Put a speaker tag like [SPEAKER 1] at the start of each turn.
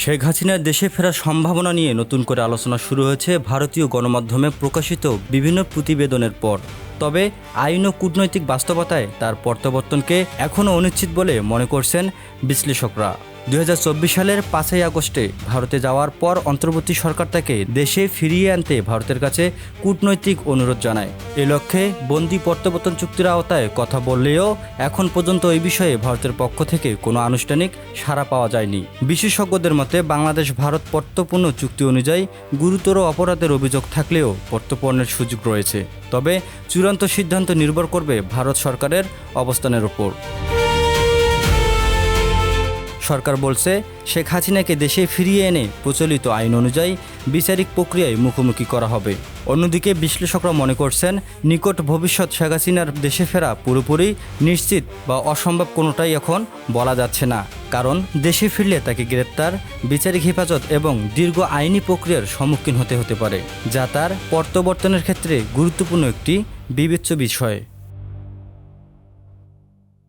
[SPEAKER 1] শেখ হাসিনার দেশে ফেরার সম্ভাবনা নিয়ে নতুন করে আলোচনা শুরু হয়েছে ভারতীয় গণমাধ্যমে প্রকাশিত বিভিন্ন প্রতিবেদনের পর। তবে আইন ও কূটনৈতিক বাস্তবতায় তার প্রত্যাবর্তনকে এখনও অনিশ্চিত বলে মনে করছেন বিশ্লেষকরা। 2024 সালের 5ই আগস্টে ভারতে যাওয়ার পর অন্তর্বর্তী সরকার তাকে দেশে ফিরিয়ে আনতে ভারতের কাছে কূটনৈতিক অনুরোধ জানায়। এ লক্ষ্যে বন্দি প্রত্যাবর্তন চুক্তির আওতায় কথা বললেও এখন পর্যন্ত এই বিষয়ে ভারতের পক্ষ থেকে কোনো আনুষ্ঠানিক সাড়া পাওয়া যায়নি। বিশেষজ্ঞদের মতে বাংলাদেশ ভারত প্রত্যর্পণ চুক্তি অনুযায়ী গুরুতর অপরাধের অভিযোগ থাকলেও প্রত্যর্পণের সুযোগ রয়েছে। তবে চূড়ান্ত সিদ্ধান্ত নির্ভর করবে ভারত সরকারের অবস্থানের ওপর। সরকার বলছে শেখ হাসিনাকে দেশে ফিরিয়ে এনে প্রচলিত আইন অনুযায়ী বিচারিক প্রক্রিয়ায় মুখোমুখি করা হবে। অন্যদিকে বিশ্লেষকরা মনে করছেন নিকট ভবিষ্যৎ শেখ হাসিনার দেশে ফেরা পুরোপুরি নিশ্চিত বা অসম্ভব কোনোটাই এখন বলা যাচ্ছে না। কারণ দেশে ফিরলে তাকে গ্রেপ্তার, বিচারিক হেফাজত এবং দীর্ঘ আইনি প্রক্রিয়ার সম্মুখীন হতে পারে, যা তার প্রত্যাবর্তনের ক্ষেত্রে গুরুত্বপূর্ণ একটি বিবেচ্য বিষয়।